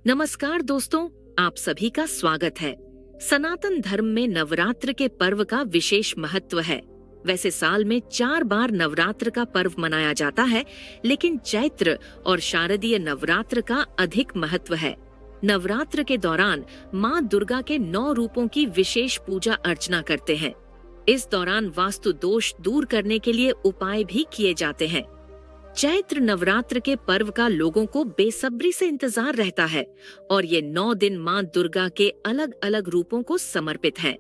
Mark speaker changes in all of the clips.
Speaker 1: नमस्कार दोस्तों, आप सभी का स्वागत है। सनातन धर्म में नवरात्र के पर्व का विशेष महत्व है। वैसे साल में 4 बार नवरात्र का पर्व मनाया जाता है, लेकिन चैत्र और शारदीय नवरात्र का अधिक महत्व है। नवरात्र के दौरान माँ दुर्गा के 9 रूपों की विशेष पूजा अर्चना करते हैं। इस दौरान वास्तु दोष दूर करने के लिए उपाय भी किए जाते हैं। चैत्र नवरात्र के पर्व का लोगों को बेसब्री से इंतजार रहता है और ये 9 दिन माँ दुर्गा के अलग अलग रूपों को समर्पित हैं।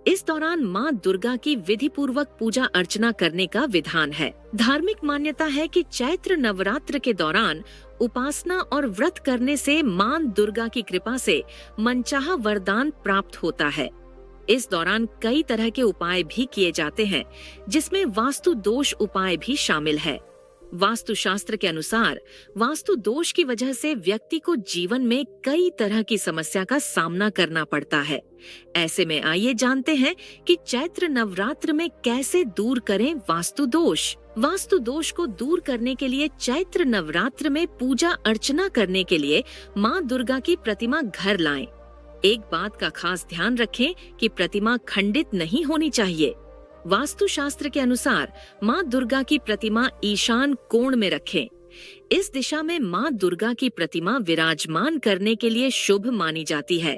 Speaker 1: इस दौरान माँ दुर्गा की विधि पूर्वक पूजा अर्चना करने का विधान है। धार्मिक मान्यता है कि चैत्र नवरात्र के दौरान उपासना और व्रत करने से माँ दुर्गा की कृपा से मनचाहा वरदान प्राप्त होता है। इस दौरान कई तरह के उपाय भी किए जाते हैं, जिसमें वास्तु दोष उपाय भी शामिल है। वास्तु शास्त्र के अनुसार वास्तु दोष की वजह से व्यक्ति को जीवन में कई तरह की समस्या का सामना करना पड़ता है। ऐसे में आइए जानते हैं कि चैत्र नवरात्र में कैसे दूर करें वास्तु दोष। वास्तु दोष को दूर करने के लिए चैत्र नवरात्र में पूजा अर्चना करने के लिए माँ दुर्गा की प्रतिमा घर लाएं। एक बात का खास ध्यान रखें कि प्रतिमा खंडित नहीं होनी चाहिए। वास्तु शास्त्र के अनुसार माँ दुर्गा की प्रतिमा ईशान कोण में रखें। इस दिशा में माँ दुर्गा की प्रतिमा विराजमान करने के लिए शुभ मानी जाती है।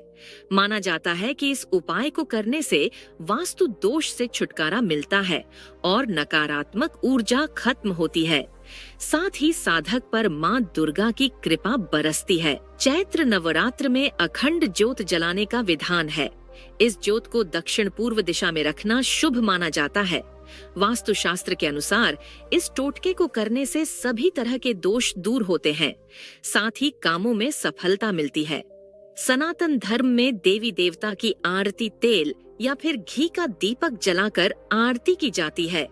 Speaker 1: माना जाता है कि इस उपाय को करने से वास्तु दोष से छुटकारा मिलता है और नकारात्मक ऊर्जा खत्म होती है। साथ ही साधक पर माँ दुर्गा की कृपा बरसती है। चैत्र नवरात्र में अखंड ज्योत जलाने का विधान है। इस ज्योत को दक्षिण पूर्व दिशा में रखना शुभ माना जाता है। वास्तु शास्त्र के अनुसार इस टोटके को करने से सभी तरह के दोष दूर होते हैं, साथ ही कामों में सफलता मिलती है। सनातन धर्म में देवी देवता की आरती तेल या फिर घी का दीपक जलाकर आरती की जाती है।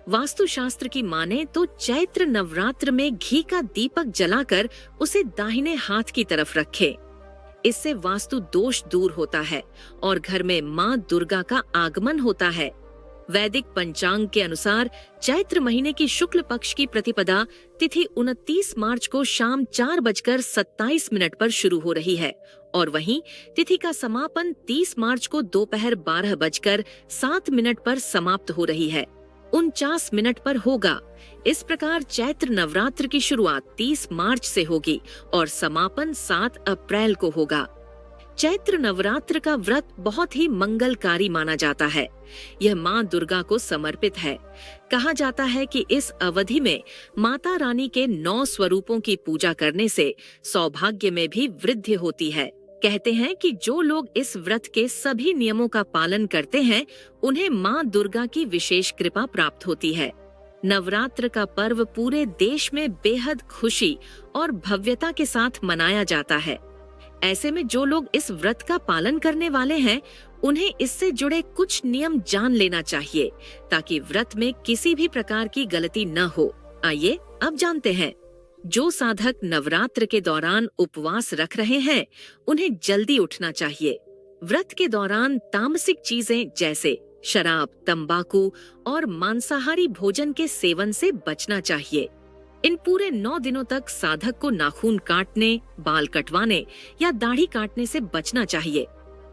Speaker 1: वास्तु शास्त्र की माने तो चैत्र नवरात्र में घी का दीपक जलाकर उसे दाहिने हाथ की तरफ रखें। इससे वास्तु दोष दूर होता है और घर में माँ दुर्गा का आगमन होता है। वैदिक पंचांग के अनुसार चैत्र महीने की शुक्ल पक्ष की प्रतिपदा तिथि 29 मार्च को शाम 4:27 पर शुरू हो रही है और वहीं तिथि का समापन 30 मार्च को दोपहर 12:07 पर समाप्त हो रही है। 49 मिनट पर होगा। इस प्रकार चैत्र नवरात्र की शुरुआत 30 मार्च से होगी और समापन 7 अप्रैल को होगा। चैत्र नवरात्र का व्रत बहुत ही मंगलकारी माना जाता है। यह माँ दुर्गा को समर्पित है। कहा जाता है कि इस अवधि में माता रानी के 9 स्वरूपों की पूजा करने से सौभाग्य में भी वृद्धि होती है। कहते हैं कि जो लोग इस व्रत के सभी नियमों का पालन करते हैं, उन्हें माँ दुर्गा की विशेष कृपा प्राप्त होती है। नवरात्र का पर्व पूरे देश में बेहद खुशी और भव्यता के साथ मनाया जाता है। ऐसे में जो लोग इस व्रत का पालन करने वाले हैं, उन्हें इससे जुड़े कुछ नियम जान लेना चाहिए ताकि व्रत में किसी भी प्रकार की गलती न हो। आइए अब जानते हैं। जो साधक नवरात्र के दौरान उपवास रख रहे हैं, उन्हें जल्दी उठना चाहिए। व्रत के दौरान तामसिक चीजें जैसे शराब, तंबाकू और मांसाहारी भोजन के सेवन से बचना चाहिए। इन पूरे 9 दिनों तक साधक को नाखून काटने, बाल कटवाने या दाढ़ी काटने से बचना चाहिए।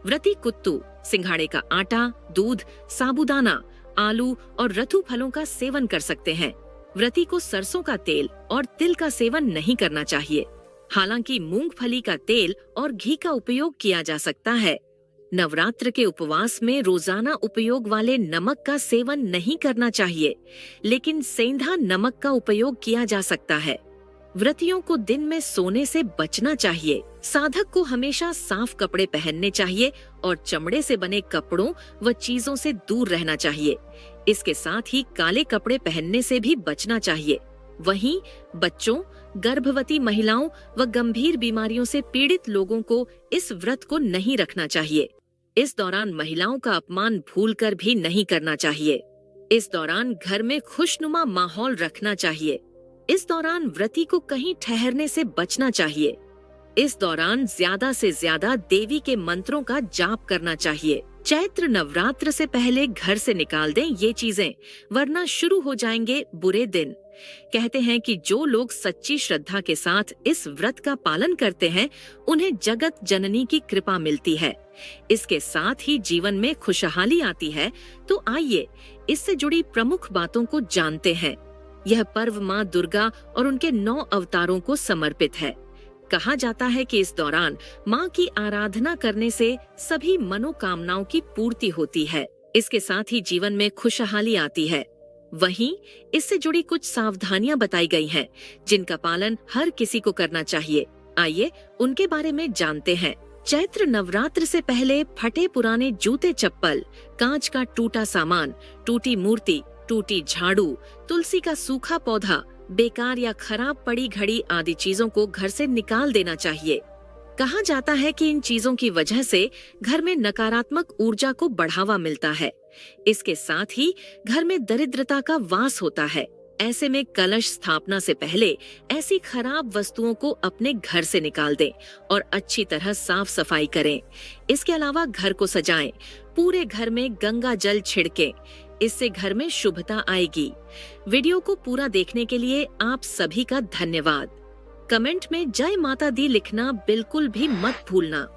Speaker 1: व्रती कुत्तू, सिंघाड़े का आटा, दूध, साबूदाना, आलू और रथु फलों का सेवन कर सकते हैं। व्रती को सरसों का तेल और तिल का सेवन नहीं करना चाहिए। हालांकि मूंगफली का तेल और घी का उपयोग किया जा सकता है। नवरात्र के उपवास में रोजाना उपयोग वाले नमक का सेवन नहीं करना चाहिए, लेकिन सेंधा नमक का उपयोग किया जा सकता है। व्रतियों को दिन में सोने से बचना चाहिए। साधक को हमेशा साफ कपड़े पहनने चाहिए और चमड़े से बने कपड़ों व चीजों से दूर रहना चाहिए। इसके साथ ही काले कपड़े पहनने से भी बचना चाहिए। वहीं बच्चों, गर्भवती महिलाओं व गंभीर बीमारियों से पीड़ित लोगों को इस व्रत को नहीं रखना चाहिए। इस दौरान महिलाओं का अपमान भूलकर भी नहीं करना चाहिए। इस दौरान घर में खुशनुमा माहौल रखना चाहिए। इस दौरान व्रती को कहीं ठहरने से बचना चाहिए। इस दौरान ज्यादा से ज्यादा देवी के मंत्रों का जाप करना चाहिए। चैत्र नवरात्र से पहले घर से निकाल दें ये चीजें, वरना शुरू हो जाएंगे बुरे दिन। कहते हैं कि जो लोग सच्ची श्रद्धा के साथ इस व्रत का पालन करते हैं, उन्हें जगत जननी की कृपा मिलती है। इसके साथ ही जीवन में खुशहाली आती है। तो आइए इससे जुड़ी प्रमुख बातों को जानते हैं। यह पर्व माँ दुर्गा और उनके 9 अवतारों को समर्पित है। कहा जाता है कि इस दौरान माँ की आराधना करने से सभी मनोकामनाओं की पूर्ति होती है। इसके साथ ही जीवन में खुशहाली आती है। वहीं इससे जुड़ी कुछ सावधानियां बताई गई हैं, जिनका पालन हर किसी को करना चाहिए। आइए उनके बारे में जानते हैं। चैत्र नवरात्र से पहले फटे पुराने जूते चप्पल, कांच का टूटा सामान, टूटी मूर्ति, टूटी झाड़ू, तुलसी का सूखा पौधा, बेकार या खराब पड़ी घड़ी आदि चीजों को घर से निकाल देना चाहिए। कहा जाता है कि इन चीजों की वजह से घर में नकारात्मक ऊर्जा को बढ़ावा मिलता है। इसके साथ ही घर में दरिद्रता का वास होता है। ऐसे में कलश स्थापना से पहले ऐसी खराब वस्तुओं को अपने घर से निकाल दें और अच्छी तरह साफ सफाई करें। इसके अलावा घर को सजाएं, पूरे घर में गंगा जल छिड़कें। इससे घर में शुभता आएगी। वीडियो को पूरा देखने के लिए आप सभी का धन्यवाद। कमेंट में जय माता दी लिखना बिल्कुल भी मत भूलना।